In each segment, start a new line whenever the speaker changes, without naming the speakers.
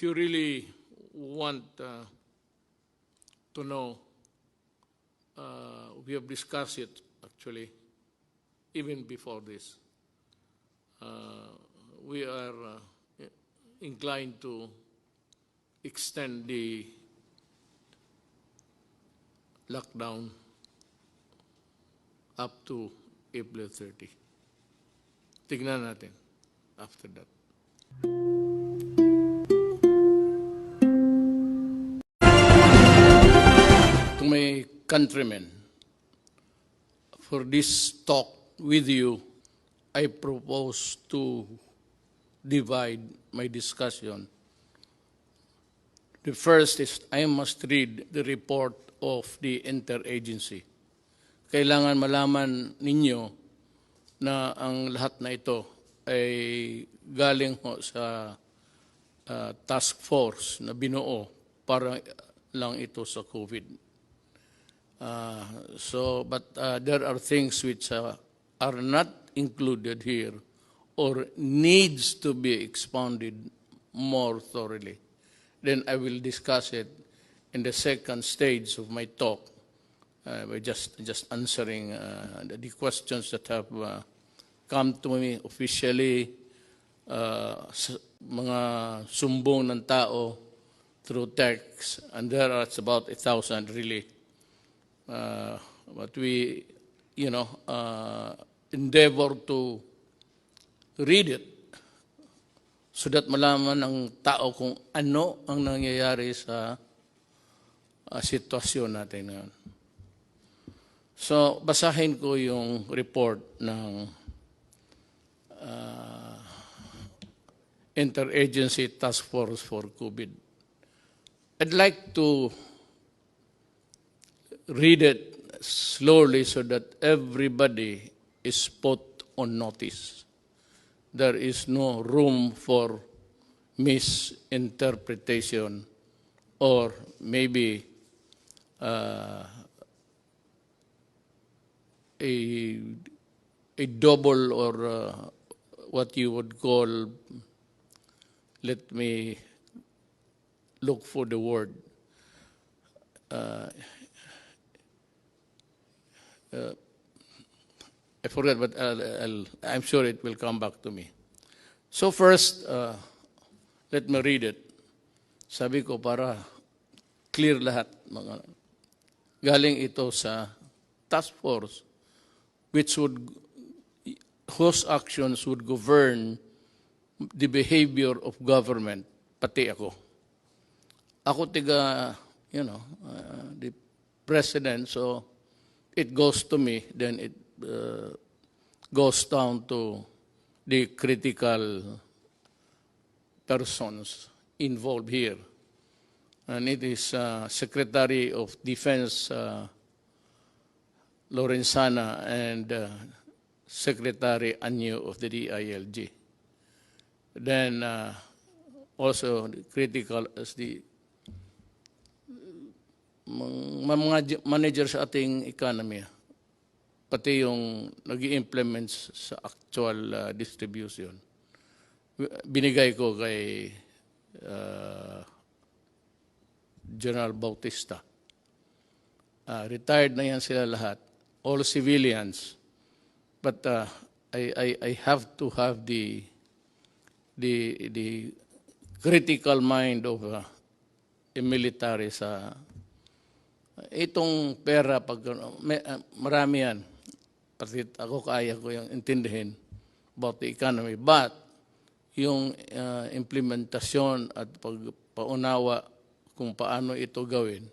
if you really want to know, we have discussed it actually even before this. We are inclined to extend the lockdown up to April 30. Tignan natin after that. To my countrymen, for this talk with you, I propose to divide my discussion. The first is I must read the report of the interagency. Kailangan malaman ninyo na ang lahat na ito ay galing ho sa task force na binuo para lang ito sa COVID. But there are things which are not included here or needs to be expounded more thoroughly. Then I will discuss it in the second stage of my talk by just answering the questions that have come to me officially, mga sumbong ng tao through text, and there are about 1,000 really. But we, endeavor to read it so that malaman ng tao kung ano ang nangyayari sa sitwasyon natin ngayon. So, basahin ko yung report ng Interagency Task Force for COVID. I'd like to read it slowly so that everybody is put on notice. There is no room for misinterpretation or maybe a double or what you would call, let me look for the word, I forget, but I'm sure it will come back to me. So first, let me read it. Sabi ko para clear lahat. Galing ito sa task force whose actions would govern the behavior of government, pati ako. Ako tiga, the president, so it goes to me, then it goes down to the critical persons involved here. And it is Secretary of Defense Lorenzana and Secretary Anyo of the DILG. Then also critical as the mga manager sa ating economy, pati yung nag-i-implement sa actual distribution. Binigay ko kay General Bautista. Retired na yan sila lahat, all civilians. But I have to have the critical mind of a military sa itong pera. Pag marami yan, pati ako kaya ko yung intindihin about the economy. But yung implementasyon at pagpaunawa kung paano ito gawin,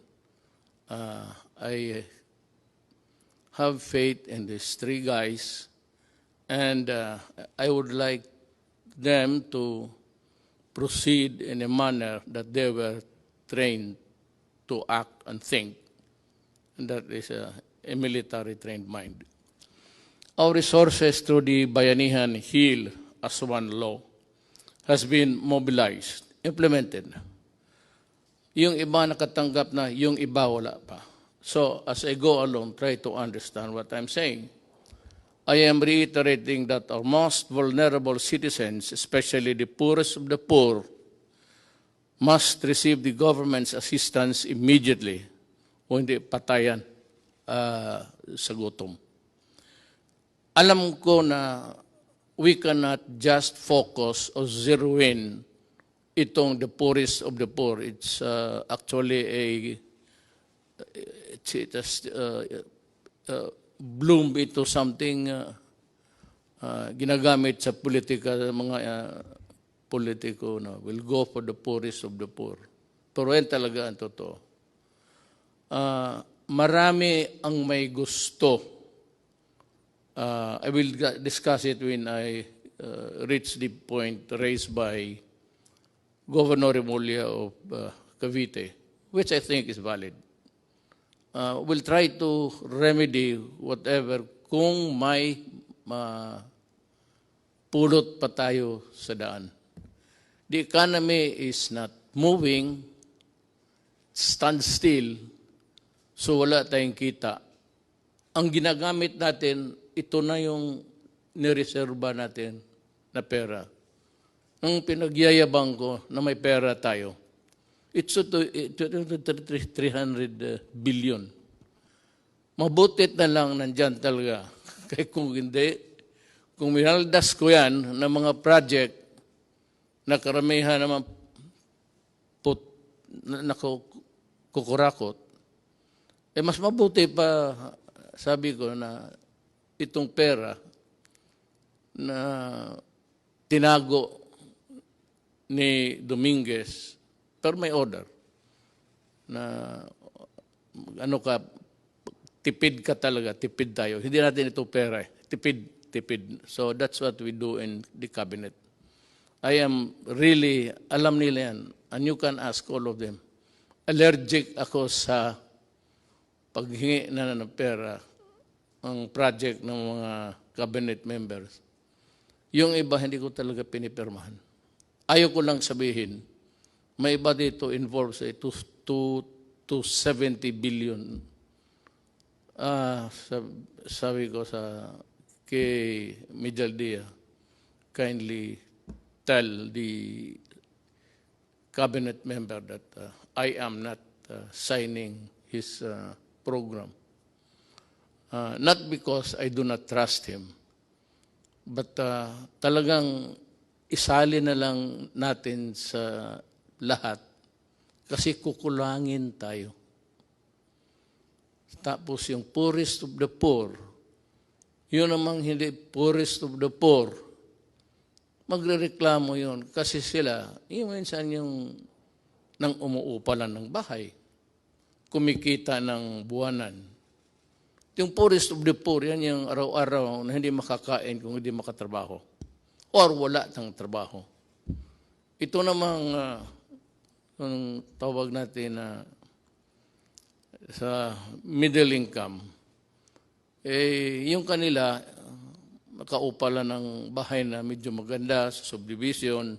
I have faith in these three guys, and I would like them to proceed in a manner that they were trained to act and think, and that is a military trained mind. Our resources through the Bayanihan Heal as One Law has been mobilized, implemented. Yung iba nakatanggap na, yung iba wala pa. So as I go along, try to understand what I'm saying. I am reiterating that our most vulnerable citizens, especially the poorest of the poor, must receive the government's assistance immediately o hindi patayan sa gutom. Alam ko na we cannot just focus or zero in itong the poorest of the poor. It's actually it has bloom into something ginagamit sa politika, mga politiko na will go for the poorest of the poor. Pero yan talaga ang totoo. Marami ang may gusto. I will discuss it when I reach the point raised by Governor Remulla of Cavite, which I think is valid. We'll try to remedy whatever kung may pulot pa tayo sa daan. The economy is not moving, stand still, so wala tayong kita. Ang ginagamit natin, ito na yung nireserba natin na pera. Ang pinagyayabang ko na may pera tayo, it's 300 billion. Mabutit na lang nandyan talaga. Kaya kung hindi, kung minaldas ko yan ng mga project na karamihan naman kukurakot, mas mabuti pa, sabi ko, na itong pera na tinago ni Dominguez, pero may order na tipid ka talaga, tipid tayo. Hindi natin ito pera, tipid. So that's what we do in the cabinet. I am really, alam nila yan, and you can ask all of them. Allergic ako sa paghingi na ng pera ang project ng mga cabinet members. Yung iba, hindi ko talaga pinipirmahan. Ayaw ko lang sabihin, may iba dito involved sa 270 billion. Sabi ko kay Medjaldia, kindly tell the cabinet member that I am not signing his program. Not because I do not trust him, but talagang isali na lang natin sa lahat kasi kukulangin tayo. Tapos yung poorest of the poor, yun namang hindi poorest of the poor, magrereklamo yun kasi sila, yung minsan yung nang umuupalan ng bahay, kumikita ng buwanan. Yung poorest of the poor, yan yung araw-araw na hindi makakain kung hindi makatrabaho. Or wala ng trabaho. Ito namang ang tawag natin na sa middle income, yung kanila, nakaupalan ng bahay na medyo maganda sa subdivision,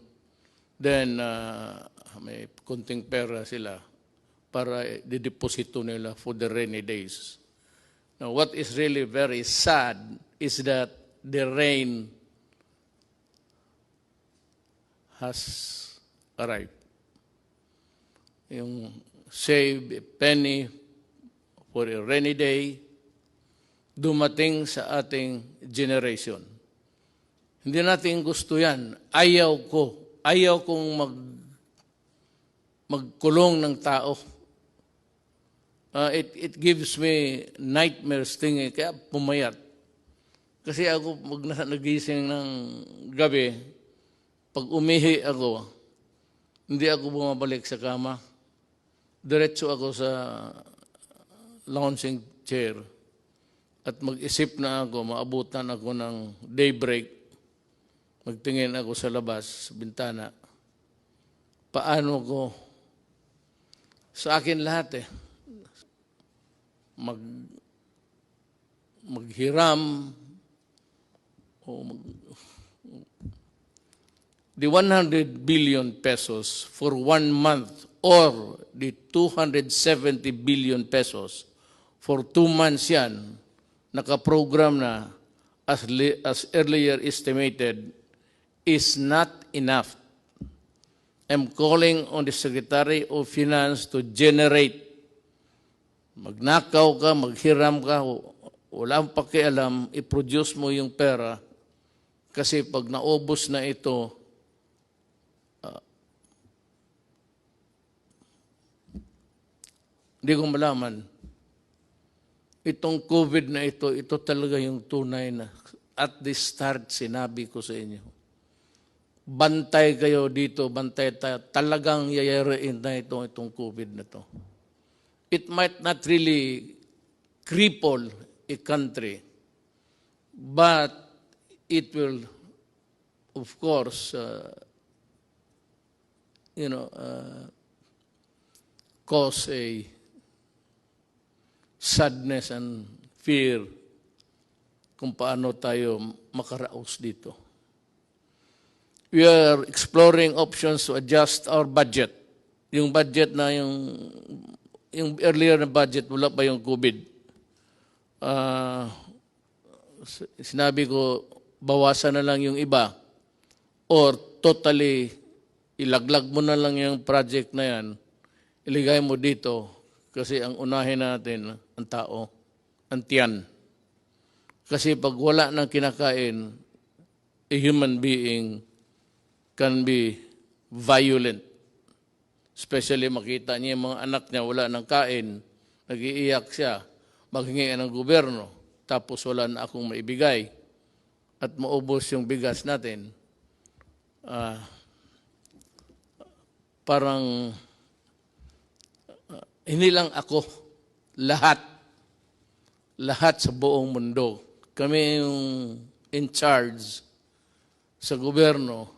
then may kunting pera sila para dideposito nila for the rainy days. Now, what is really very sad is that the rain has arrived. Yung save a penny for a rainy day, dumating sa ating generation. Hindi natin gusto yan. Ayaw kong magkulong ng tao. It gives me nightmares thinking, kaya pumayat. Kasi ako, pag nagising ng gabi, pag umihi ako, hindi ako bumabalik sa kama. Diretso ako sa lounging chair at mag-isip na ako, maabutan ako ng daybreak, magtingin ako sa labas, sa bintana. Paano ko? Sa akin lahat maghiram o the 100 billion pesos for 1 month or the 270 billion pesos for 2 months yan, nakaprogram na as earlier estimated, is not enough. I'm calling on the Secretary of Finance to generate. Magnakaw ka, maghiram ka, walang pakialam, i-produce mo yung pera kasi pag naubos na ito, hindi ko malaman. Itong COVID na ito talaga yung tunay na at the start sinabi ko sa inyo. Bantay kayo dito, bantay tayo. Talagang yayariin na itong COVID na ito. It might not really cripple a country, but it will, of course, cause a sadness and fear kung paano tayo makaraos dito. We are exploring options to adjust our budget. Yung budget na yung earlier na budget, wala pa yung COVID. Sinabi ko, bawasan na lang yung iba or totally ilaglag mo na lang yung project na yan, iligay mo dito kasi ang unahin natin, ang tao, ang tiyan. Kasi pag wala nang kinakain, a human being can be violent. Especially makita niya yung mga anak niya wala nang kain, nag-iiyak siya, maghingi ng gobyerno, tapos wala na akong maibigay at maubos yung bigas natin. Parang hindi lang ako, lahat sa buong mundo. Kami yung in charge sa gobyerno.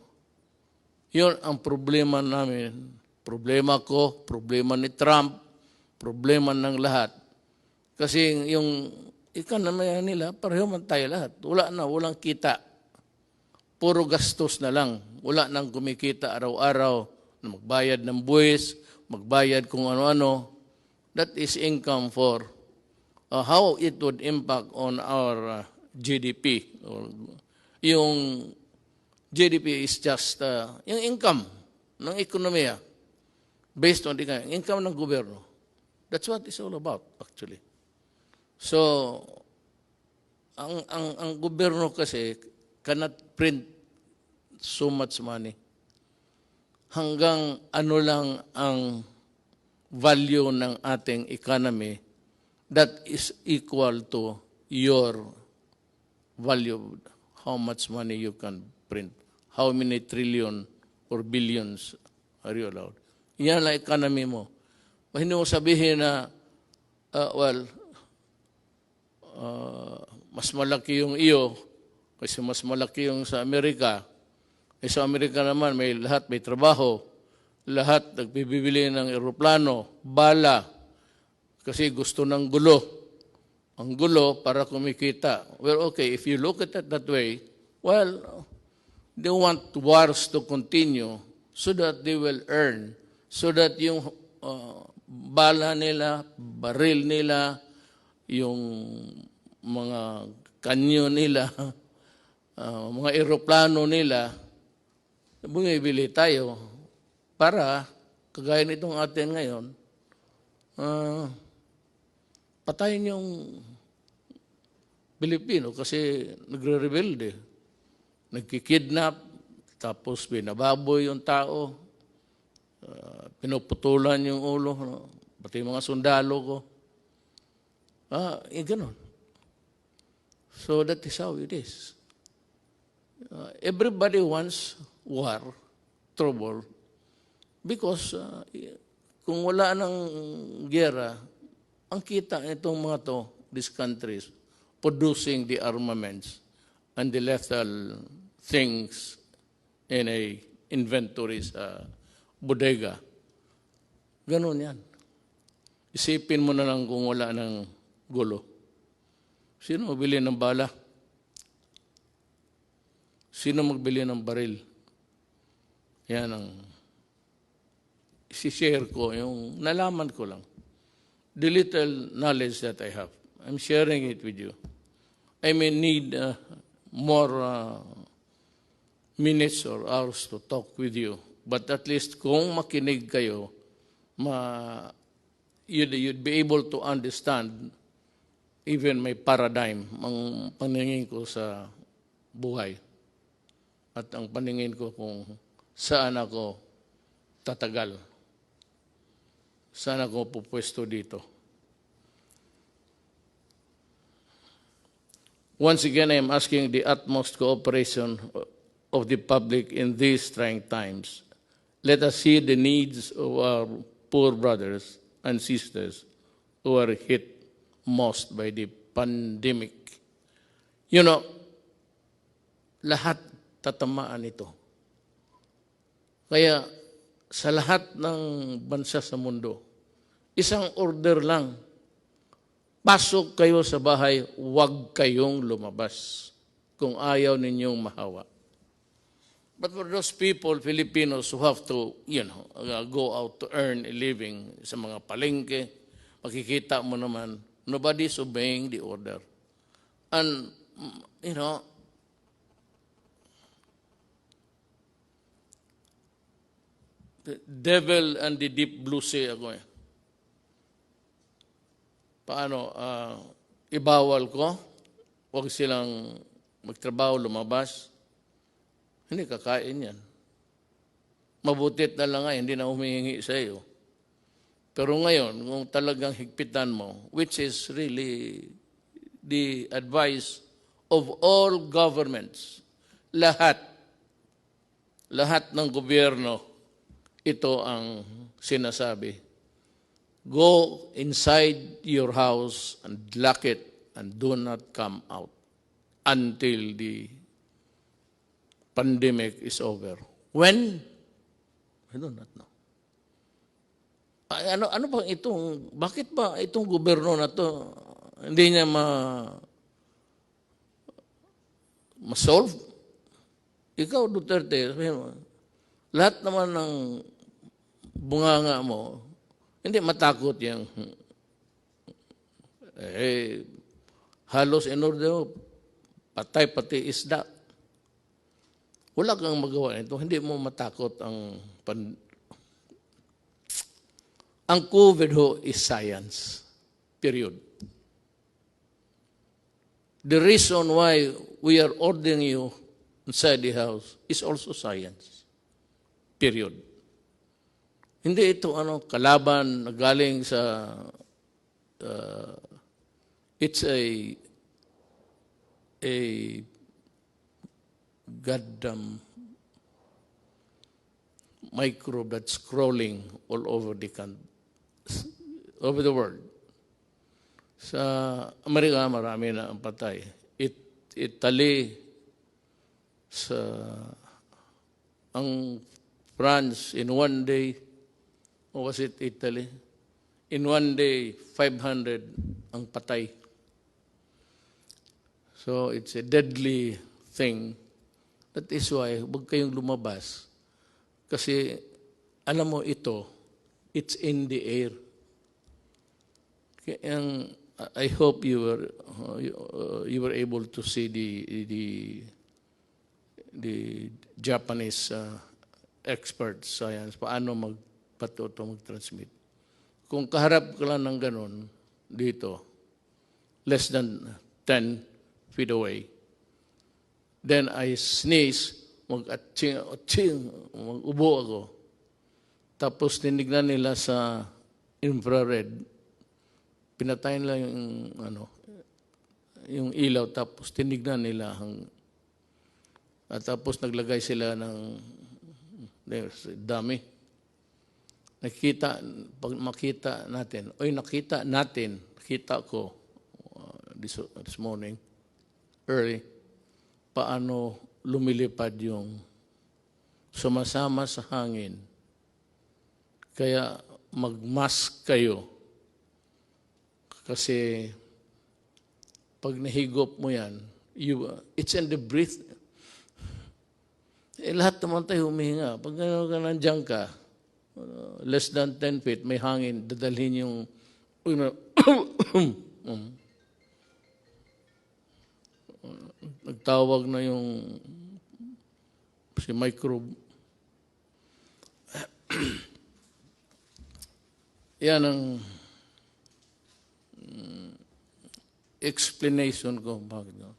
Yun ang problema namin. Problema ko, problema ni Trump, problema ng lahat. Kasi yung economy nila, pareho man tayo lahat. Walang kita. Puro gastos na lang. Wala nang kumikita araw-araw na magbayad ng buwis, magbayad kung ano-ano. That is income for how it would impact on our GDP. Yung GDP is just yung income ng ekonomiya based on the income ng gobyerno. That's what it's all about, actually. So, ang gobyerno kasi cannot print so much money. Hanggang ano lang ang value ng ating economy that is equal to your value, how much money you can print, how many trillion or billions are you allowed. Yan ang economy mo. Hindi mo sabihin na, mas malaki yung iyo kasi mas malaki yung sa Amerika. Sa Amerika naman, may trabaho. Lahat nagbibili ng eroplano, bala, kasi gusto ng gulo. Ang gulo para kumikita. Well, okay, if you look at it that way, well, they want wars to continue so that they will earn, so that yung bala nila, baril nila, yung mga kanyo nila, mga eroplano nila, bumibili tayo para, kagaya nitong atin ngayon, patayin yung Pilipino kasi nagre-rebelde. Nagkikidnap, tapos binababoy yung tao, pinuputulan yung ulo, pati mga sundalo ko. Ganun. So that is how it is. Everybody wants war, trouble, because kung wala ng gera, ang kita nitong mga to, these countries, producing the armaments and the lethal things in a inventory sa bodega. Ganun yan. Isipin mo na lang kung wala ng gulo. Sino magbili ng bala? Sino magbili ng baril? Yan ang isi-share ko, yung nalaman ko lang. The little knowledge that I have. I'm sharing it with you. I may need more minutes or hours to talk with you But at least kung makinig kayo, you'd be able to understand even may paradigm ang paningin ko sa buhay at ang paningin ko kung saan ako tatagal, saan ako pupwesto dito. Once again, I am asking the utmost cooperation of the public in these trying times. Let us see the needs of our poor brothers and sisters who are hit most by the pandemic. You know, lahat tatamaan ito. Kaya sa lahat ng bansa sa mundo, isang order lang. Pasok kayo sa bahay, huwag kayong lumabas kung ayaw ninyong mahawa. But for those people, Filipinos, who have to, go out to earn a living sa mga palengke, makikita mo naman, nobody's obeying the order. And, the devil and the deep blue sea ako eh. Paano, ibawal ko, huwag silang magtrabaho, lumabas. Hindi kakain yan. Mabutit na lang nga, hindi na humihingi sa iyo. Pero ngayon, kung talagang higpitan mo, which is really the advice of all governments, lahat ng gobyerno, ito ang sinasabi. Go inside your house and lock it and do not come out until the pandemic is over. When? I do not know. Ano ba itong, bakit ba itong gobyerno na to hindi niya ma-solve? Ikaw, Duterte, lahat naman ng bunganga mo, hindi matakot yung halos in order patay pati isda. Wala kang magawa nito. Hindi mo matakot ang COVID ho is science. Period. The reason why we are ordering you inside the house is also science. Period. Hindi ito kalaban na galing sa it's a goddamn microbe that's crawling all over the world. Sa Amerika, marami na ang patay. Italy, ang France, in one day, or was it Italy? In one day, 500 ang patay. So it's a deadly thing. That is why, huwag kayong lumabas. Kasi, alam mo ito, it's in the air. Kaya, I hope you were able to see the Japanese expert science, paano mag-transmit. Kung kaharap ka lang ng ganun, dito, less than 10 feet away, then I sneeze, mag-aching, mag-ubo ako. Tapos tinignan nila sa infrared, pinatayin lang yung ilaw, tapos tinignan nila at tapos naglagay sila ng dami. Pag makita natin, nakita ko this morning, early, paano lumilipad yung sumasama sa hangin. Kaya mag-mask kayo. Kasi pag nahigop mo yan, it's in the breath. Lahat naman tayo humihinga. Pag nandiyan ka, less than 10 feet, may hangin, dadalhin yung nagtawag na yung si microbe. Yan ang explanation ko. Bakit?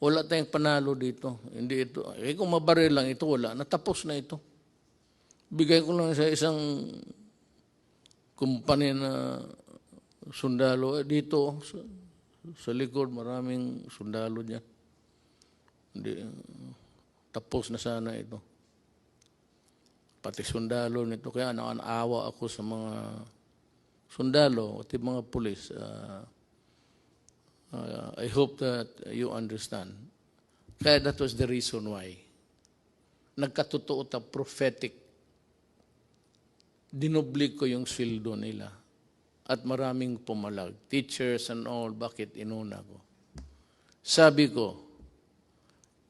Wala tayong panalo dito. Hindi ito. Kung mabaril lang ito, wala. Natapos na ito. Bigay ko lang sa isang kumpanya na sundalo. Dito, sa likod, maraming sundalo dyan. Hindi, tapos na sana ito. Pati sundalo nito. Kaya nakaawa ako sa mga sundalo, at mga pulis. I hope that you understand. Kaya that was the reason why. Nagkatotoo ta prophetic. Dinoblig ko yung sweldo nila. At maraming pumalag. Teachers and all, bakit inuna ko? Sabi ko,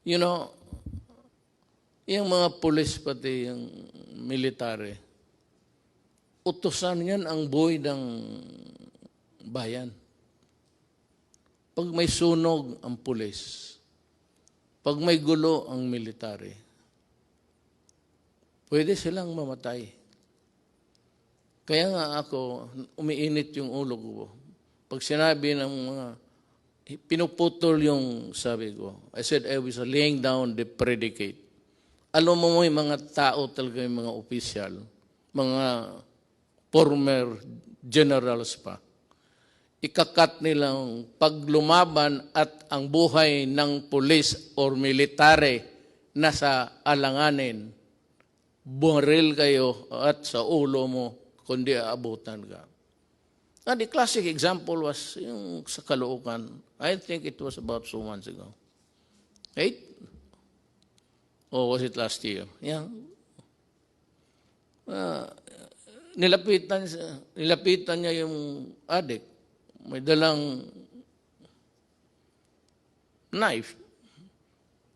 you know, yung mga pulis pati yung military, utusan yan ang buhay ng bayan. Pag may sunog ang pulis, pag may gulo ang military, pwede silang mamatay. Kaya nga ako, umiinit yung ulo ko. Pag sinabi ng mga, pinuputol yung sabi ko, I said I was laying down the predicate. Alam mo yung mga tao talaga, yung mga opisyal, mga former generals pa, ikakat nilang paglumaban at ang buhay ng pulis or military nasa alanganin, bumaril kayo at sa ulo mo, kundi aabutan ka. And the classic example was yung sa Caloocan. I think it was about 2 months ago. 8? Or was it last year? Yeah. Nilapitan niya yung adik. May dalang knife.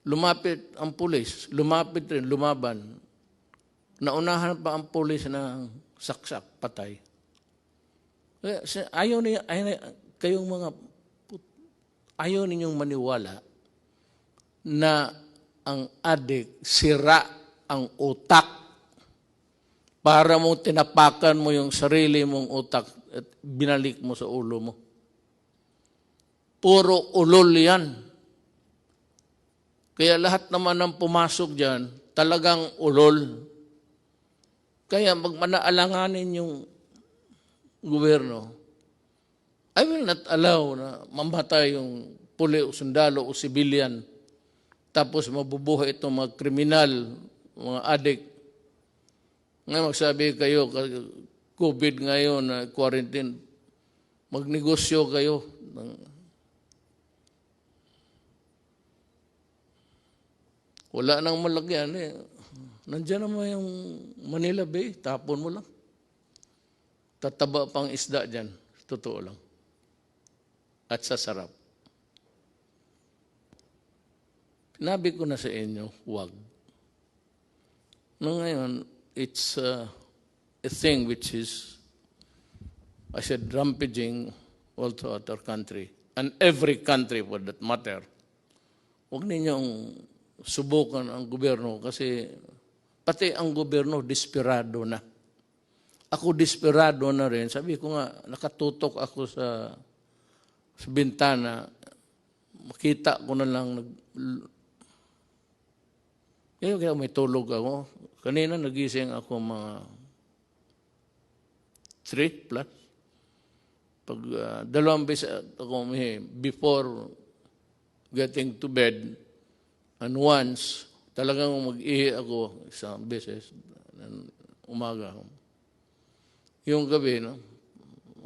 Lumapit ang pulis. Lumapit rin, lumaban. Naunahan pa ang pulis na saksak, patay. Ayaw ninyong maniwala na ang adik sira ang utak para mo tinapakan mo yung sarili mong utak at binalik mo sa ulo mo. Puro ulol yan. Kaya lahat naman ng pumasok dyan, talagang ulol. Kaya magmanaalanganin yung gobyerno, I will not allow na mamatay yung puli o sundalo o civilian tapos mabubuhay itong mga kriminal, mga adik. Ngayon magsabi kayo, COVID ngayon, quarantine, magnegosyo kayo. Wala nang malagyan eh. Nandiyan naman yung Manila Bay, tapon mo lang. Tataba pang isda dyan, totoo lang. At sasarap. Sinabi ko na sa inyo, huwag. No, ngayon, it's a thing which is, I said, rampaging all throughout our country. And every country for that matter. Huwag ninyong subukan ang gobyerno kasi pati ang gobyerno desperado na. Ako desperado na rin. Sabi ko nga, nakatutok ako sa bintana. Makita ko na lang. Kaya may tulog ako. Kanina nagising ako mga 3 plus. Pag 2 beses ako before getting to bed, and once, talagang mag-ihi ako 1 beses, umaga. Yung gabi, no,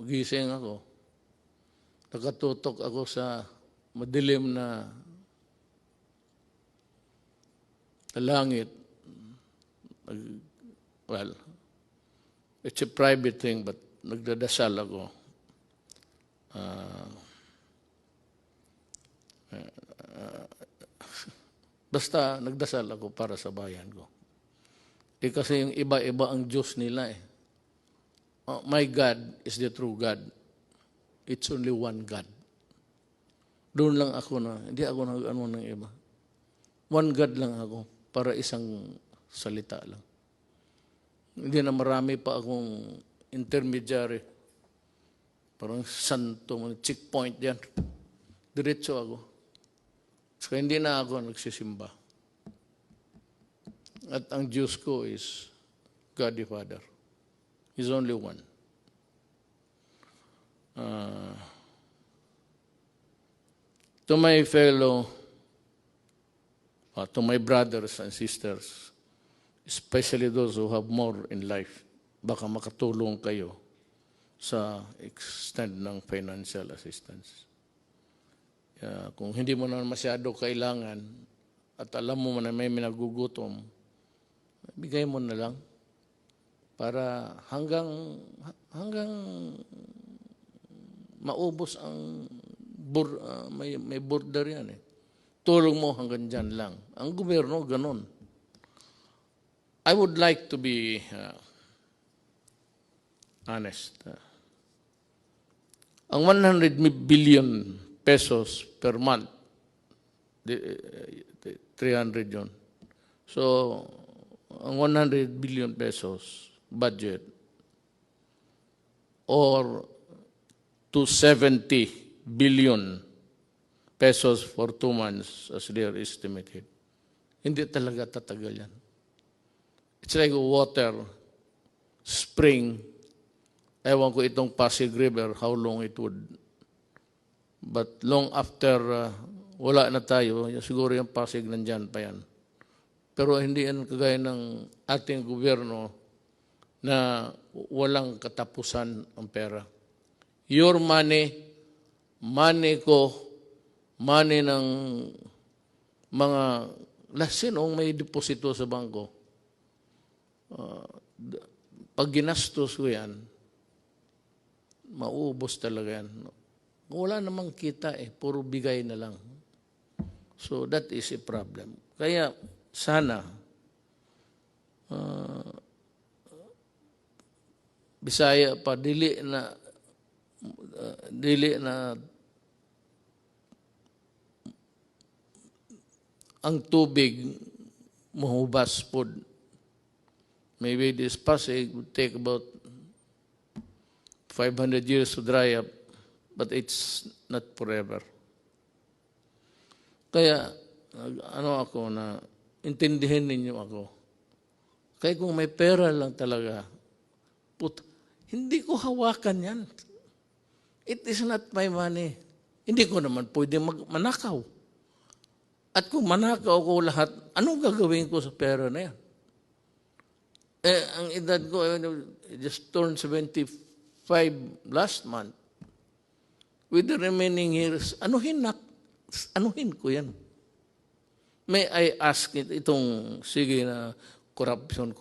magising ako. Nakatutok ako sa madilim na langit. Well, it's a private thing, but nagdadasal ako. Basta nagdasal ako para sa bayan ko. Kasi yung iba-iba ang Diyos nila eh. My God is the true God. It's only one God. Doon lang ako na, hindi ako nag-ano ng iba. One God lang ako para isang salita lang. Hindi na marami pa akong intermediary. Parang santo, checkpoint yan. Diretso ako. So hindi na ako nagsisimba. At ang Diyos ko is God the Father. He's only one. To my fellow, to my brothers and sisters, especially those who have more in life, baka makatulong kayo sa extent ng financial assistance. Kung hindi mo na masyado kailangan at alam mo na may minagugutom, bigay mo na lang para hanggang maubos ang may border yan eh. Tulong mo hanggang dyan lang. Ang gobyerno, ganun. I would like to be honest. Ang 100 billion pesos per month, 300 yun. So, ang 100 billion pesos budget or 270 billion pesos for 2 months as they are estimated. Hindi talaga tatagal yan. It's like water, spring. Ewan ko itong Pasig River, how long it would. But long after wala na tayo, siguro yung Pasig nandyan pa yan. Pero hindi yan kagaya ng ating gobyerno na walang katapusan ang pera. Your money, money ko, money ng mga sinong may deposito sa bangko. Pag ginastos ko yan, mauubos talaga yan. Wala namang kita eh, puro bigay na lang. So that is a problem. Kaya sana, Bisaya pa, dili na ang tubig mahubas po. Maybe this Pasig would take about 500 years to dry up, but it's not forever. Kaya, intindihin ninyo ako. Kaya kung may pera lang talaga, hindi ko hawakan yan. It is not my money. Hindi ko naman pwede manakaw. At kung manakaw ko lahat, anong gagawin ko sa pera na yan? Ang edad ko, I just turned 75 last month. With the remaining years, anuhin ko yan. May I ask itong, sige na, corruption,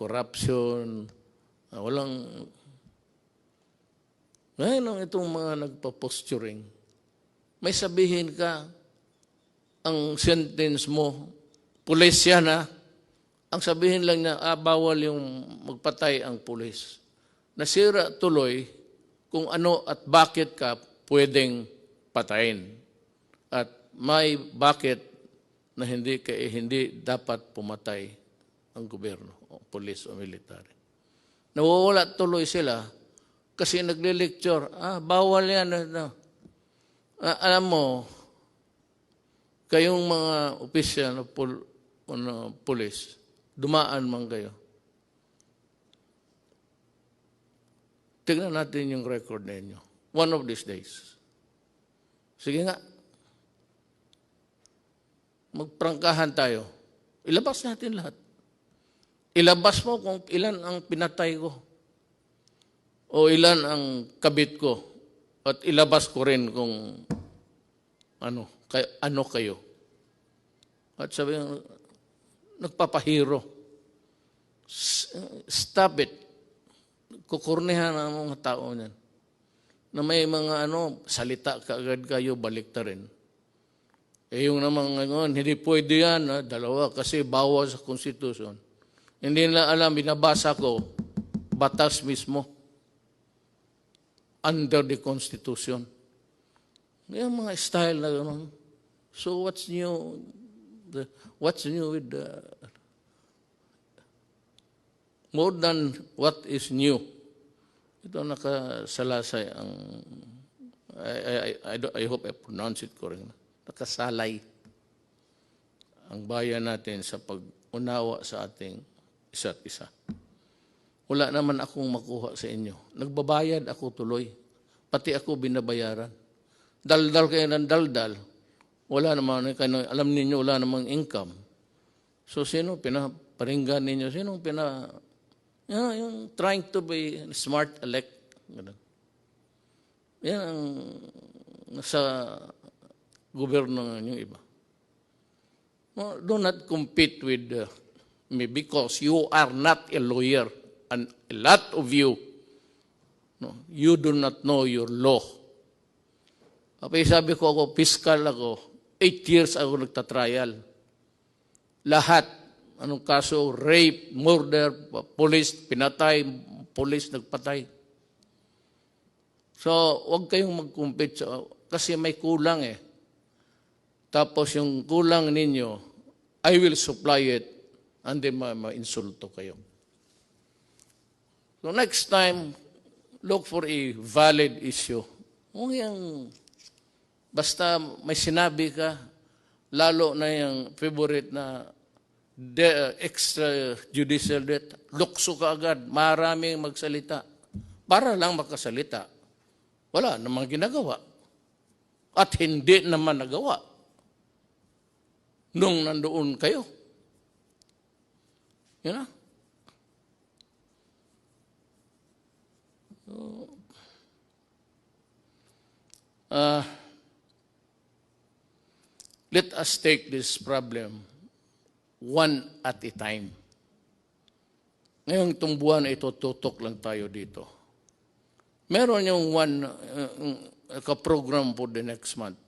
walang, ngayon itong mga nagpa-posturing, may sabihin ka, ang sentence mo, pulis yan ha, ang sabihin lang niya, bawal yung magpatay ang pulis. Nasira tuloy kung ano at bakit ka pwedeng patayin. At may bakit na hindi dapat pumatay ang gobyerno, o pulis o military. Nawawala tuloy sila kasi nagle-lecture, bawal yan. Alam mo, kayong mga opisyal o pulis, dumaan man kayo. Tignan natin yung record ninyo. One of these days. Sige nga. Magprangkahan tayo. Ilabas natin lahat. Ilabas mo kung ilan ang pinatay ko. O ilan ang kabit ko. At ilabas ko rin kung ano kayo. At sabi nagpapahiro. Stop it. Kukurnihan ang mga tao niyan. Na may mga salita kaagad kayo, balik ta rin. Yung naman ngayon, hindi pwede yan, dalawa, kasi bawal sa konstitusyon. Hindi nila alam, binabasa ko, batas mismo. Under the Constitution. Yung mga style na gano'n. So what's new? What's new with more than what is new. Ito nakasalasay ang, I hope I pronounce it correctly. Nakasalay ang bayan natin sa pag-unawa sa ating isa't isa. Wala naman akong makuha sa inyo. Nagbabayad ako tuloy. Pati ako binabayaran. Daldal kayo ng daldal. Wala naman, alam ninyo, wala namang income. So, sino pinaparinggan ninyo? Sino yung trying to be smart elect? Yan ang nasa gobyerno ng iba. No, do not compete with me because you are not a lawyer. And a lot of you, no, you do not know your law. Kapag sabi ko ako, fiscal ako, 8 years ako nagtatrial. Lahat, anong kaso, rape, murder, police, pinatay, police, nagpatay. So, huwag kayong mag-compete kasi may kulang eh. Tapos yung kulang ninyo, I will supply it and then ma-insulto kayo. So next time, look for a valid issue. Kung yung, basta may sinabi ka, lalo na yung favorite na extrajudicial death, lukso ka agad, maraming magsalita. Para lang makasalita. Wala namang ginagawa. At hindi naman nagawa. Nung nandoon kayo. You know? Let us take this problem one at a time. Ngayong itong buwan ito, tutok lang tayo dito. Meron yung one ka-program for the next month.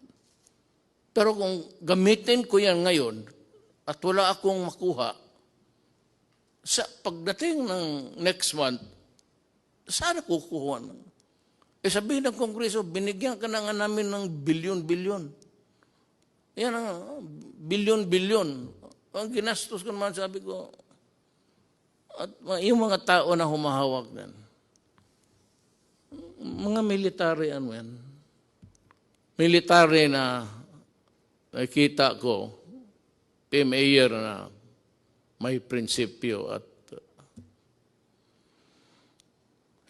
Pero kung gamitin ko yan ngayon at wala akong makuha, sa pagdating ng next month, saan kukuha? Sabihin ng Kongreso, binigyan ka na nga namin ng bilyon-bilyon. Yan ang bilyon-bilyon. Ang ginastos ko naman, sabi ko, at yung mga tao na humahawak yan, mga military, ano yan, military na nakita ko, mayor na may prinsipyo at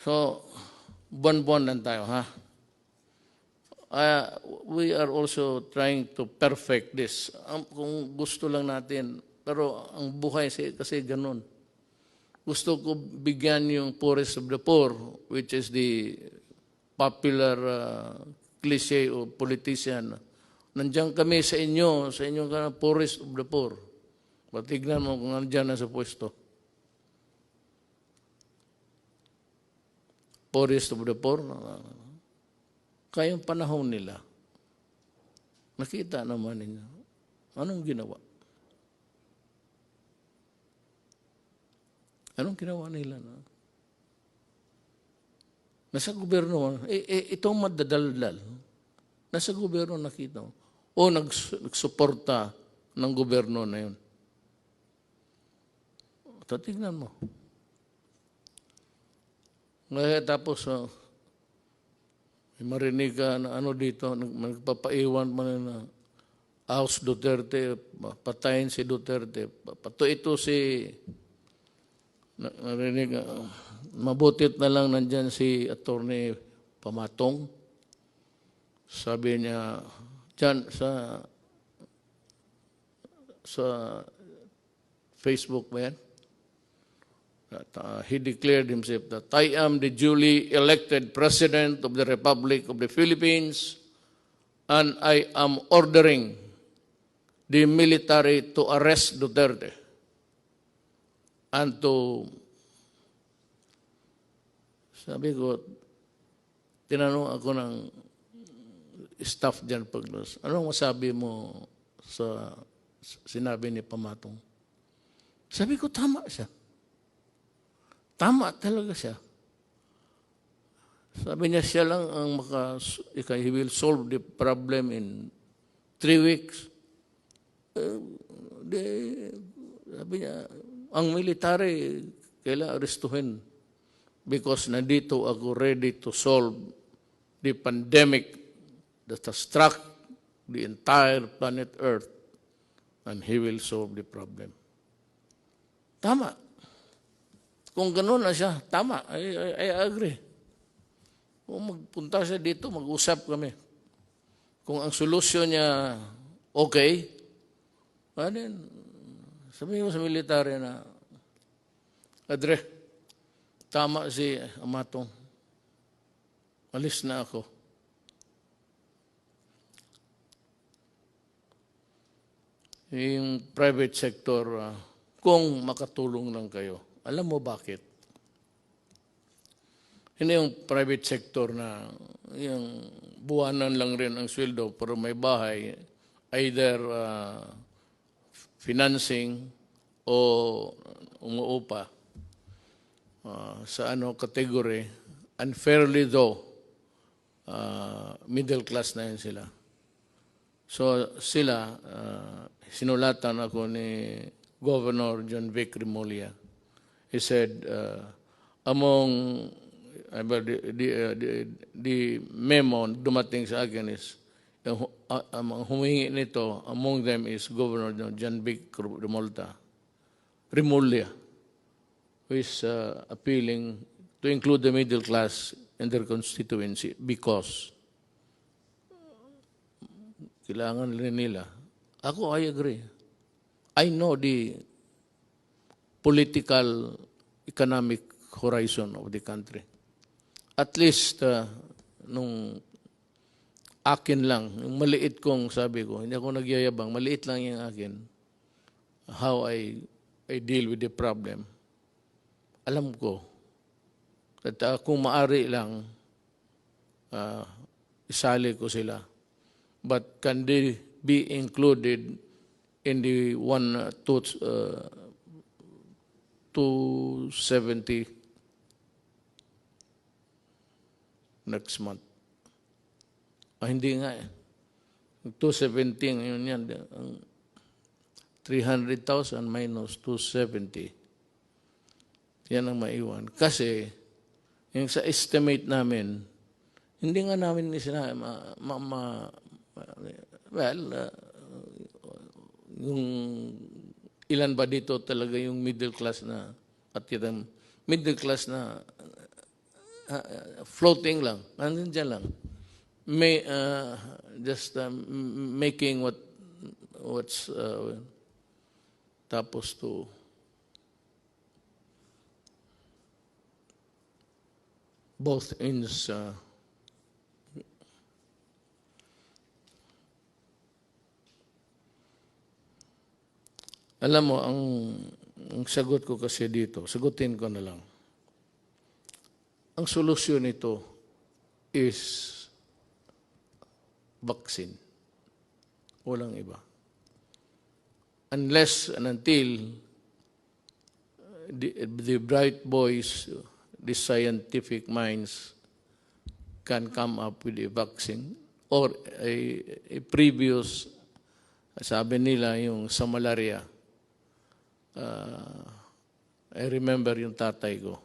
so, buwan-buwan lang tayo, ha? We are also trying to perfect this. Kung gusto lang natin, pero ang buhay kasi ganun. Gusto ko bigyan yung poorest of the poor, which is the popular cliche o politician. Nandiyan kami sa inyo poorest of the poor. Patignan mo kung nandiyan na sa pwesto. Poorest of the poor, kayong panahon nila, nakita naman ninyo, anong ginawa? Anong ginawa nila? Nasa gobyerno, itong madadaldal, nasa gobyerno nakita mo, o nagsuporta ng gobyerno na yun. Tatignan mo. Ngayon tapos, may marinig ka na ano dito, nagpapaiwan mo na House Duterte, patayin si Duterte. Pato ito si, narinig, mabutit na lang nandyan si Attorney Pamatong. Sabi niya, dyan sa Facebook ba yan? He declared himself that I am the duly elected President of the Republic of the Philippines and I am ordering the military to arrest Duterte and to, sabi ko, tinanong ako ng staff dyan paglas, anong masabi mo sa sinabi ni Pamatong? Sabi ko, tama siya. Tama talaga siya. Sabi niya, siya lang ang he will solve the problem in 3 weeks. Sabi niya, ang military, kailangan arestuhin. Because nandito ako ready to solve the pandemic that has struck the entire planet Earth, and He will solve the problem. Tama. Kung gano'n na siya, tama. I agree. Kung magpunta siya dito, mag-usap kami. Kung ang solusyon niya okay, then sabihin mo sa military na, Adre, tama si Amatong. Alis na ako. Yung private sector, kung makatulong lang kayo. Alam mo bakit? Hindi yung private sector na yung buwanan lang rin ang sweldo pero may bahay, either financing o umuupa sa category, unfairly though, middle class na yun sila. So sila, sinulatan ako ni Governor John Vic Remulla. He said, among the memo dumating sa akin is, humingi nito, among them is Governor John Vic Remulla, who is appealing to include the middle class in their constituency because kailangan rin nila. Ako, I agree. I know the political, economic horizon of the country. At least, nung akin lang, yung maliit kong sabi ko, hindi ako nagyayabang, maliit lang yung akin, how I deal with the problem. Alam ko, at kung maari lang, isali ko sila. But can they be included in the 270 next month? Hindi nga eh. 217, yun yan. 300,000 minus 270. Yan ang maiwan. Kasi, yung sa estimate namin, hindi nga namin sila yung ilan ba dito talaga yung middle class na at yung middle class na floating lang, andun dyan lang. May, just making what's tapos to both ends alam mo, ang sagot ko kasi dito, sagutin ko na lang. Ang solusyon nito is vaccine. Walang iba. Unless and until the bright boys, the scientific minds can come up with a vaccine or a previous, sabi nila yung sa malaria. I remember yung tatay ko.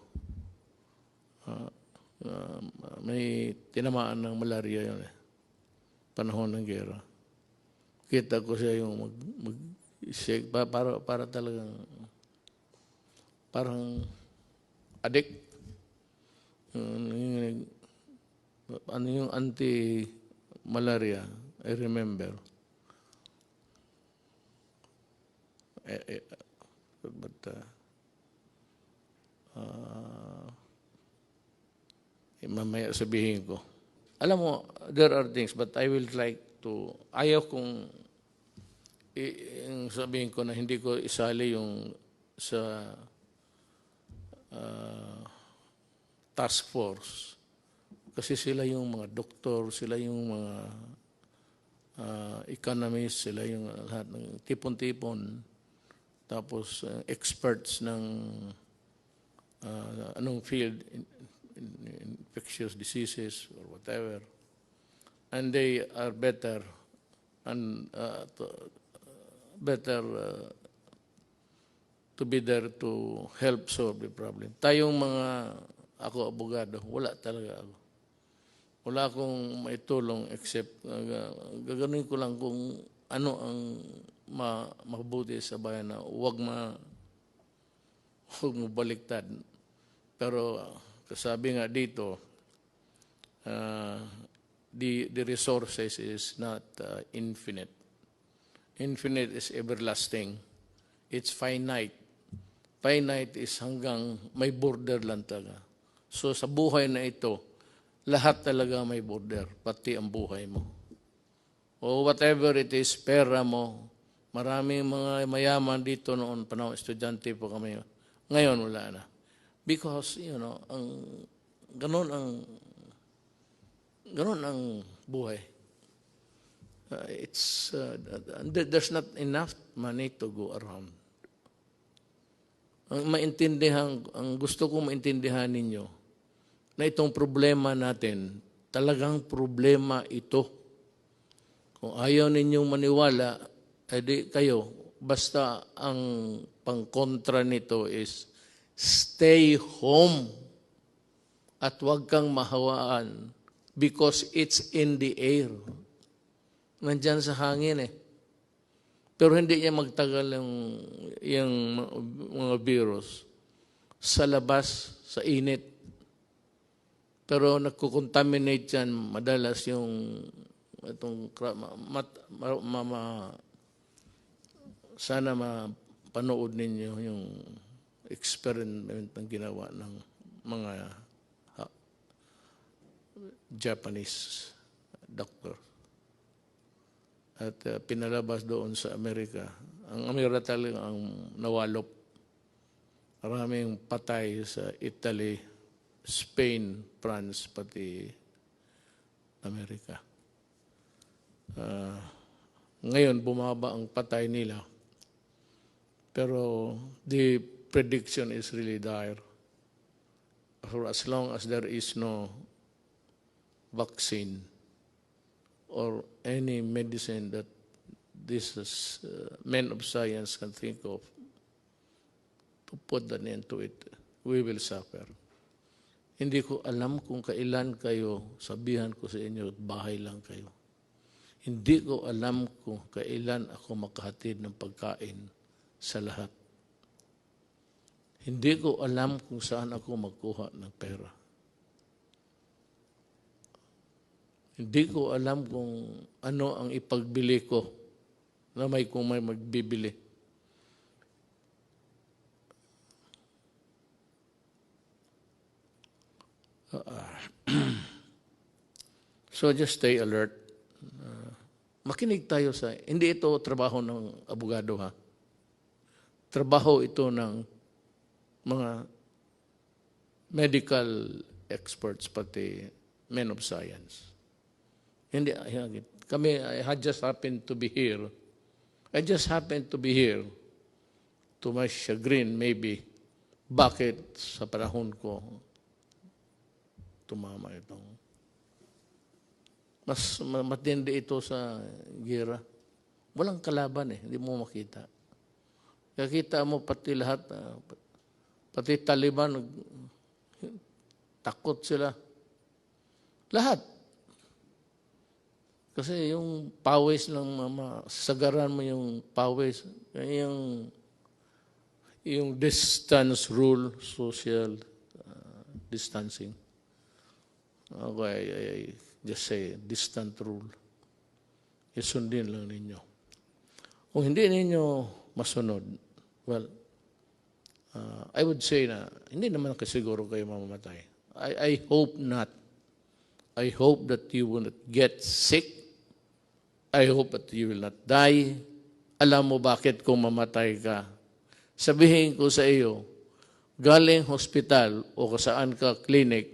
May tinamaan ng malaria yun eh. Panahon ng gera. Kita ko siya yung mag-shake para talagang parang addict. Ano yung anti-malaria, I remember. But mamaya sabihin ko. Alam mo, there are things, but I will like to, ayaw kong sabihin ko na hindi ko isali yung sa task force. Kasi sila yung mga doktor, sila yung mga economists, sila yung lahat ng tipon-tipon. Tapos experts ng anong field, infectious diseases or whatever. And they are better and to be there to help solve the problem. Tayong ako abogado, wala talaga ako. Wala akong maitulong except gaganuin ko lang kung ano ang mabuti sa bayan na huwag mo baliktad. Pero kasabi nga dito, the resources is not infinite. Infinite is everlasting. It's finite. Finite is hanggang may border lang talaga. So sa buhay na ito, lahat talaga may border, pati ang buhay mo. O whatever it is, pera mo. Maraming mga mayaman dito noon, panahon estudyante po kami. Ngayon wala na. Because, ganun ang buhay. There's not enough money to go around. Ang gusto kong maintindihan ninyo, na itong problema natin, talagang problema ito. Kung ayaw ninyong maniwala, edi kayo, basta ang pangkontra nito is stay home at huwag kang mahawaan because it's in the air. Nandyan sa hangin eh. Pero hindi niya magtagal yung mga virus sa labas, sa init. Pero nagkukontaminate yan madalas yung sana mapanood ninyo yung experiment na ginawa ng mga Japanese doctor. At pinalabas doon sa Amerika. Ang Amerika talaga ang nawalop. Maraming patay sa Italy, Spain, France, pati Amerika. Ngayon, bumaba ang patay nila. Pero the prediction is really dire. For as long as there is no vaccine or any medicine that this men of science can think of to put an end to it, we will suffer. Hindi ko alam kung kailan kayo, sabihan ko sa inyo, bahay lang kayo. Hindi ko alam kung kailan ako makahatid ng pagkain sa lahat. Hindi ko alam kung saan ako magkuha ng pera. Hindi ko alam kung ano ang ipagbili ko na kung may magbibili. So just stay alert. Makinig tayo hindi ito trabaho ng abogado ha. Trabaho ito ng mga medical experts pati men of science. Hindi, I just happened to be here. I just happened to be here. To my chagrin, maybe. Bakit sa panahon ko tumama itong mas matindi ito sa gira. Walang kalaban eh. Hindi mo makita. Kakita mo pati lahat, pati Taliban, takot sila. Lahat. Kasi yung pawis lang, sagaran mo yung pawis. Yung distance rule, social distancing. Okay, I just say, distant rule. Isundin lang ninyo. Kung hindi ninyo masunod, well, I would say na, hindi naman kasiguro kayo mamamatay. I hope not. I hope that you will not get sick. I hope that you will not die. Alam mo bakit kung mamatay ka? Sabihin ko sa iyo, galing hospital o saan ka clinic,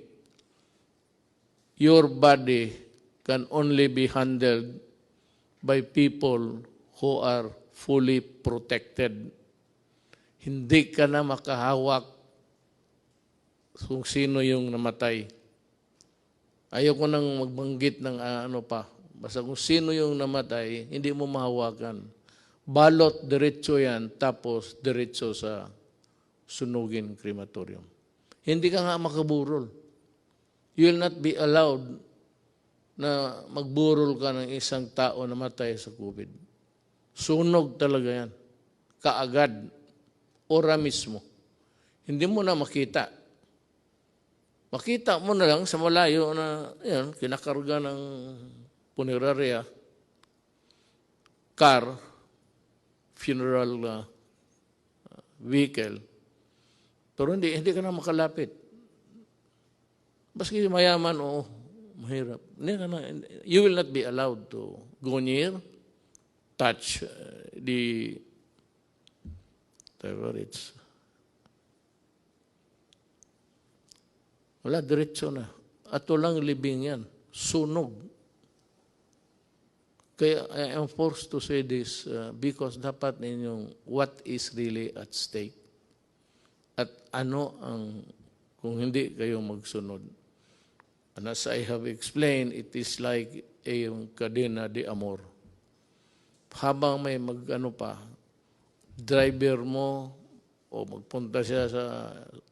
your body can only be handled by people who are fully protected. Hindi ka na makahawak kung sino yung namatay. Ayoko nang magbanggit ng ano pa. Basta kung sino yung namatay, hindi mo mahawakan. balot diretso yan, tapos diretso sa sunugin crematorium. Hindi ka nga makaburol. You will not be allowed na magburol ka ng isang tao na matay sa COVID. Sunog talaga yan. Kaagad. Ora mismo. Hindi mo na makita. Makita mo na lang sa malayo na yan, kinakarga ng punerarya, car, funeral vehicle. Pero hindi ka na makalapit. Baski mayaman o mahirap. You will not be allowed to go near, touch the whatever it's. Wala, diretso na. At walang libing yan. Sunog. Kaya I am forced to say this because dapat ninyong what is really at stake. At ano ang, kung hindi kayo magsunod. And as I have explained, it is like yung kadena de amor. Habang may driver mo o magpunta siya sa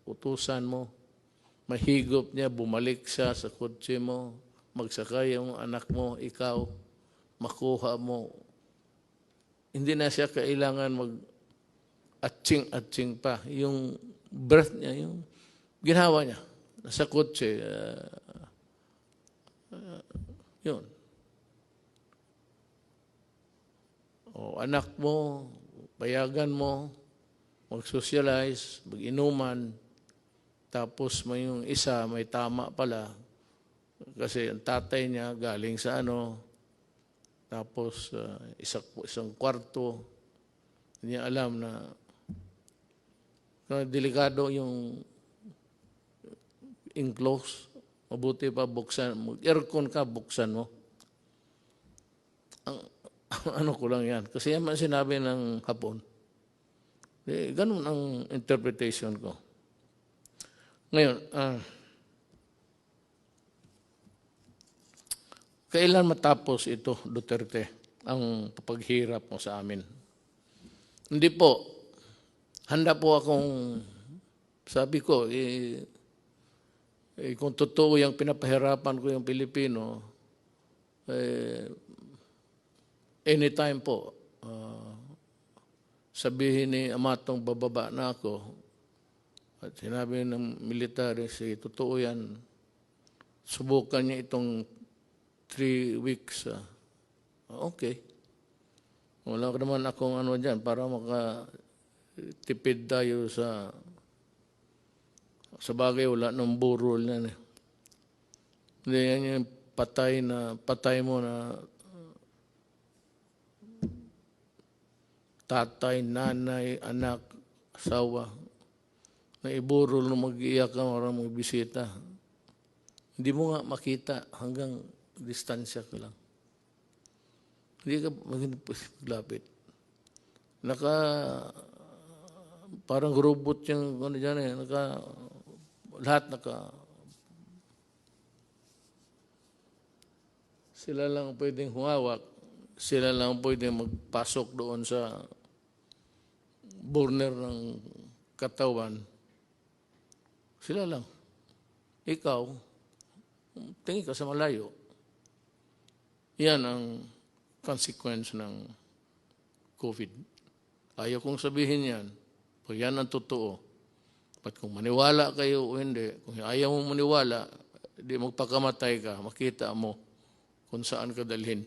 utusan mo, mahigop niya, bumalik siya sa kotse mo, magsakay yung anak mo, ikaw, makuha mo. Hindi na siya kailangan mag-atching pa. Yung breath niya, yung ginawa niya, nasa kotse, yun. O anak mo, payagan mo, mag-socialize, mag-inuman, tapos may yung isa, may tama pala, kasi ang tatay niya galing sa tapos isang kwarto, hindi niya alam na delikado yung enclose. Mabuti pa buksan, aircon ka, buksan mo. Ano ko lang yan. Kasi yan man sinabi ng hapon. Ganun ang interpretation ko. Ngayon, kailan matapos ito, Duterte, ang paghirap mo sa amin? Hindi po. Handa po akong, sabi ko, kung totoo yung pinapahirapan ko yung Pilipino, anytime po, sabihin ni Amatong bababa na ako, at sinabi ng military, totoo yan, subukan niya itong 3 weeks. Okay. Wala naman akong dyan para makatipid tayo sa bagay, wala nang burol yan. Hindi yan yung patay mo na tatay, nanay, anak, asawa, na iburol na mag-iyak ka, maraming bisita. Hindi mo nga makita hanggang distansya ka lang. Hindi ka maglapit. Parang robot yung dyan lahat sila lang pwedeng humawak, sila lang pwedeng magpasok doon sa burner ng katawan. Sila lang. Ikaw, tingin ka sa malayo. Yan ang consequence ng COVID. Ayaw kong sabihin yan. Pag yan ang totoo. But kung maniwala kayo o hindi, kung ayaw mo maniwala, di magpakamatay ka, makita mo kung saan ka dalhin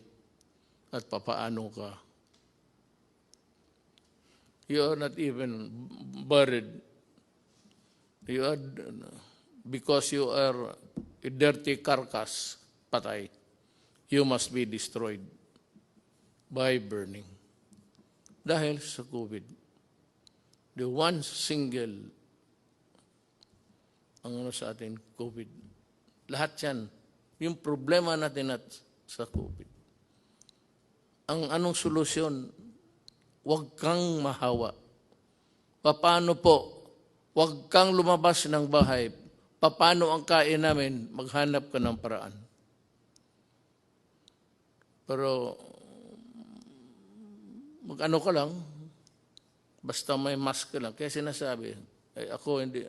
at papaano ka. You are not even buried. Because you are a dirty carcass, patay, you must be destroyed by burning. Dahil sa COVID, the one single sa atin, COVID. Lahat yan. Yung problema natin sa COVID. Ang anong solusyon? Huwag kang mahawa. Paano po? Huwag kang lumabas ng bahay. Paano ang kain namin? Maghanap ka ng paraan. Pero mag-ano ka lang, basta may mask ka lang. Kaya sinasabi, ay ako hindi,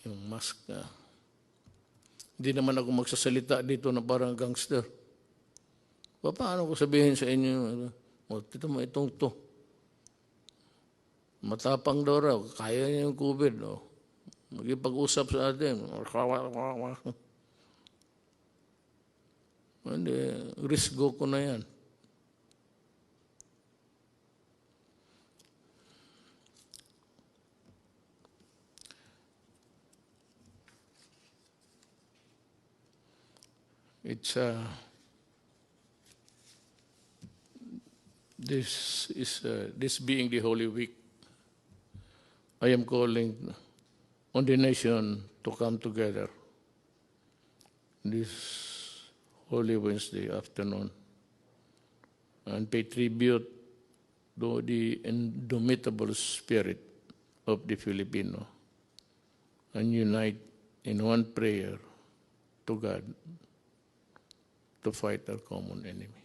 yung mask na, hindi naman ako magsasalita dito na parang gangster. Paano ko sabihin sa inyo, tito mo itong to. Matapang daw raw, kaya niya yung COVID. Magipag-usap sa atin. Hindi, risk go ko na yan. It's this being the Holy Week, I am calling on the nation to come together this Holy Wednesday afternoon and pay tribute to the indomitable spirit of the Filipino and unite in one prayer to God to fight our common enemy.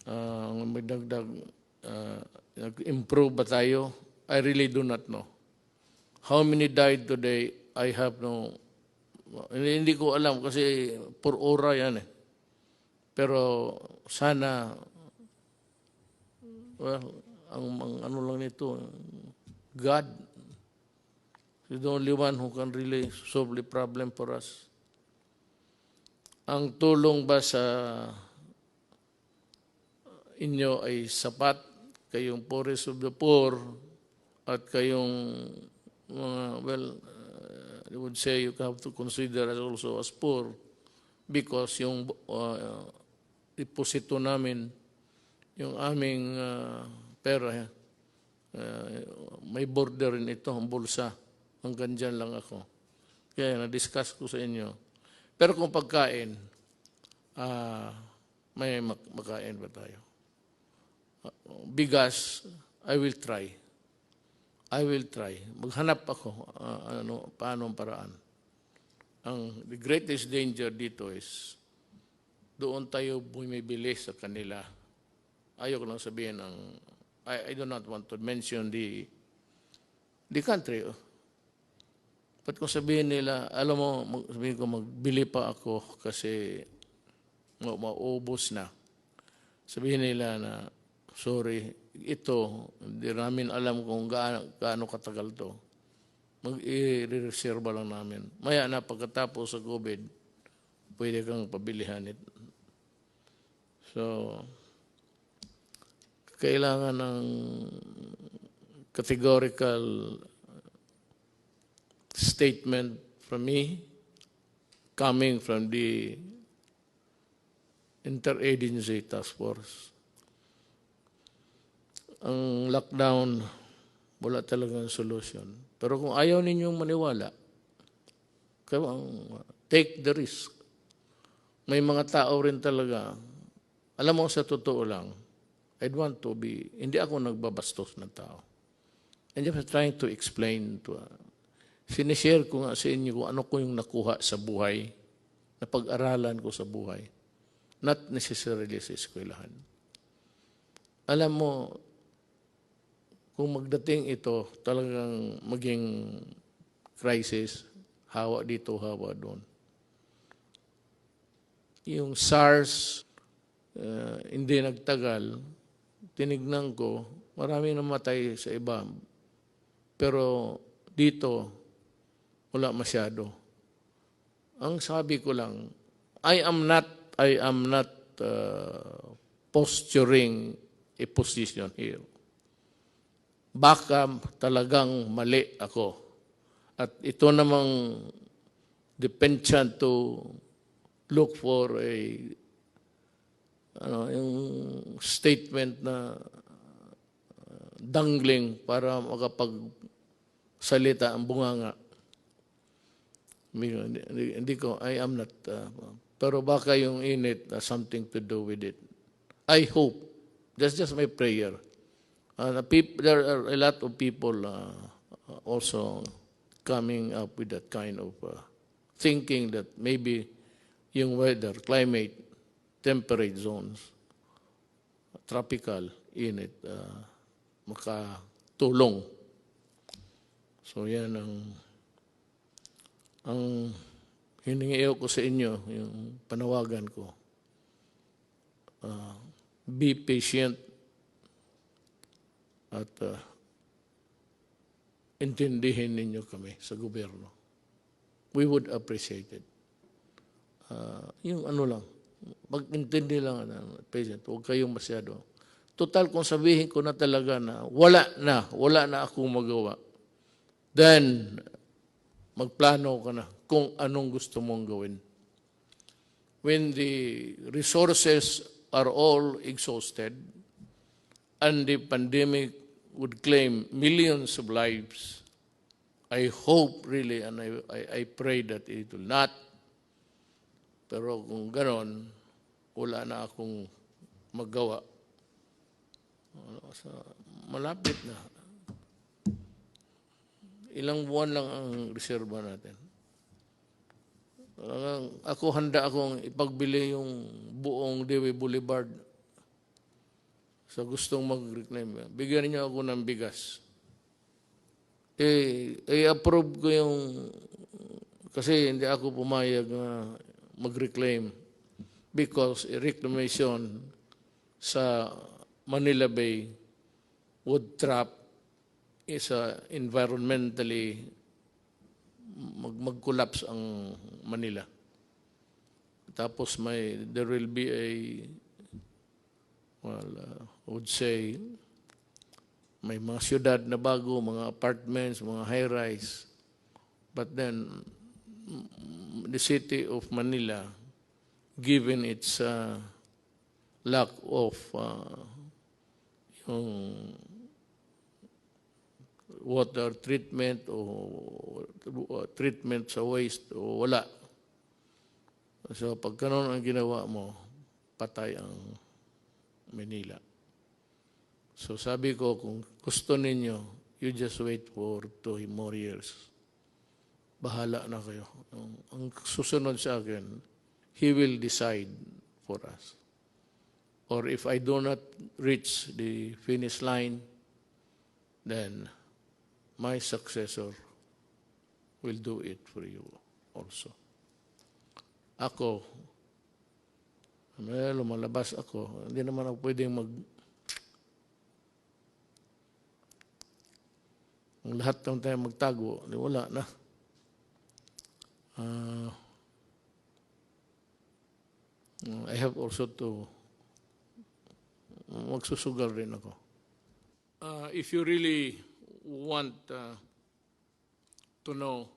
Ang magdagdag, nag-improve ba tayo? I really do not know. How many died today? I have no, hindi ko alam kasi per ora yan eh. Pero sana, well, ang ano lang nito, God is the only one who can really solve the problem for us. Ang tulong ba sa inyo ay sapat, kayong poorest of the poor, at kayong mga, I would say you have to consider us also as poor because yung deposito namin, yung aming pera, may border rin ito, ang bulsa. Hanggang dyan lang ako. Kaya na-discuss ko sa inyo. Pero kung pagkain, may makain ba tayo? Bigas, I will try. I will try. Maghanap ako paano ang paraan. The greatest danger dito is doon tayo bumibili sa kanila. Ayoko lang sabihin I do not want to mention the country. But kung sabihin nila, alam mo, sabihin ko magbili pa ako kasi maubos na. Sabihin nila na, sorry, ito, hindi namin alam kung gaano katagal to. Mag-i-reserva lang namin. Maya na pagkatapos sa COVID, pwede kang pabilihan ito. So, kailangan ng categorical statement from me coming from the Interagency Task Force. Ang lockdown, wala talagang solution. Pero kung ayaw ninyong maniwala, take the risk. May mga tao rin talaga, alam mo sa totoo lang, I'd want to be, hindi ako nagbabastos ng tao. And just trying to explain to sinishare ko nga sa inyo kung ano ko yung nakuha sa buhay, na pag-aralan ko sa buhay. Not necessarily sa eskwelahan. Alam mo, kung magdating ito, talagang maging crisis, hawa dito, hawa doon. Yung SARS, hindi nagtagal, tinignan ko, marami namatay sa iba. Pero dito, wala masyado. Ang sabi ko lang, I am not posturing a position here. Baka talagang mali ako. At ito namang depensyent to look for yung statement na dangling para makapagsalita ang bunganga. Hindi ko, I am not, pero baka yung init something to do with it. I hope, that's just my prayer. There are a lot of people also coming up with that kind of thinking that maybe yung weather, climate, temperate zones, tropical init makatulong. So yan ang hiningi ko sa inyo, yung panawagan ko. Be patient at intindihin ninyo kami sa gobyerno. We would appreciate it. Yung ano lang, mag-intindi lang, patient, huwag kayong masyado. Total, kung sabihin ko na talaga na wala na akong magawa, then magplano ka na kung anong gusto mong gawin. When the resources are all exhausted and the pandemic would claim millions of lives, I hope really and I pray that it will not. Pero kung ganon, wala na akong magawa. Malapit na. Ilang buwan lang ang reserva natin. Ako handa akong ipagbili yung buong Dewey Boulevard sa gustong mag-reclaim. Bigyan niyo ako ng bigas. I-approve ko yung, kasi hindi ako pumayag na mag-reclaim because reclamation sa Manila Bay would trap is environmentally mag-collapse ang Manila. Tapos there will be I would say, may mga syudad na bago, mga apartments, mga high-rise. But then, the city of Manila, given its lack of yung water treatment o treatment sa waste o wala. So pag ganun ang ginawa mo, patay ang Manila. So sabi ko, kung gusto ninyo, you just wait for 2 more years. Bahala na kayo. Ang susunod sa akin, He will decide for us. Or if I do not reach the finish line, then my successor will do it for you also. Ako, lumalabas ako, hindi naman ako pwedeng ang lahat ng tayo magtago, wala na. I have also to magsusugal rin ako. If you really want to know,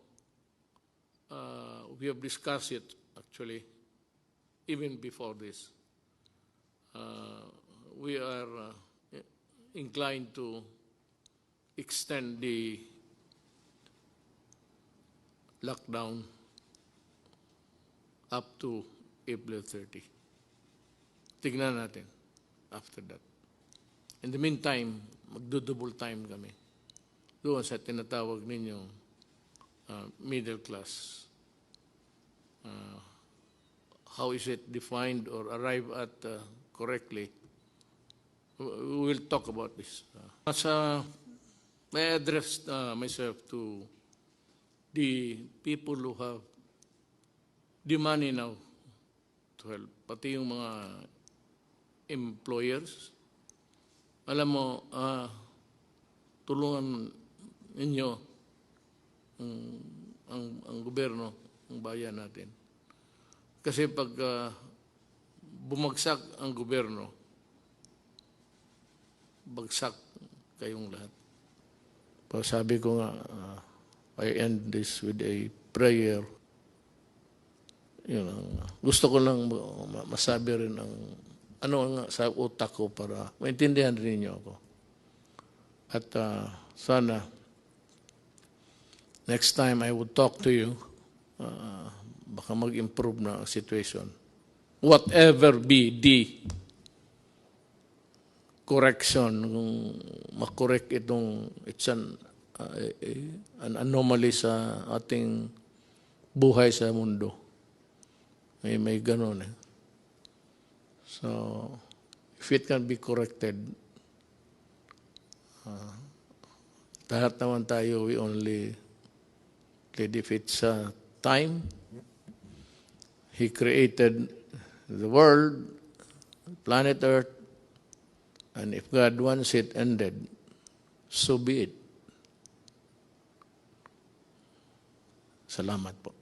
we have discussed it actually even before this. We are inclined to extend the lockdown up to April 30. Tignan natin after that. In the meantime, magdo-double time kami doon sa tinatawag ninyong middle class. How is it defined or arrived at correctly? We will talk about this. I address myself to the people who have the money now to help, pati yung mga employers. Alam mo, tulungan ninyo ang gobyerno, ang bayan natin. Kasi pag bumagsak ang gobyerno, bagsak kayong lahat. Sabi ko nga, I end this with a prayer. Yun, gusto ko lang masabi rin ano nga sa utak ko para maintindihan rin niyo ako. At sana, next time I would talk to you, baka mag-improve na ang situation. Whatever be the correction, kung makorek itong, it's an anomaly sa ating buhay sa mundo. May ganun eh. So, if if it can be corrected, lahat naman tayo, we only live if it's time. He created the world, planet Earth, and if God wants it ended, so be it. Salamat po.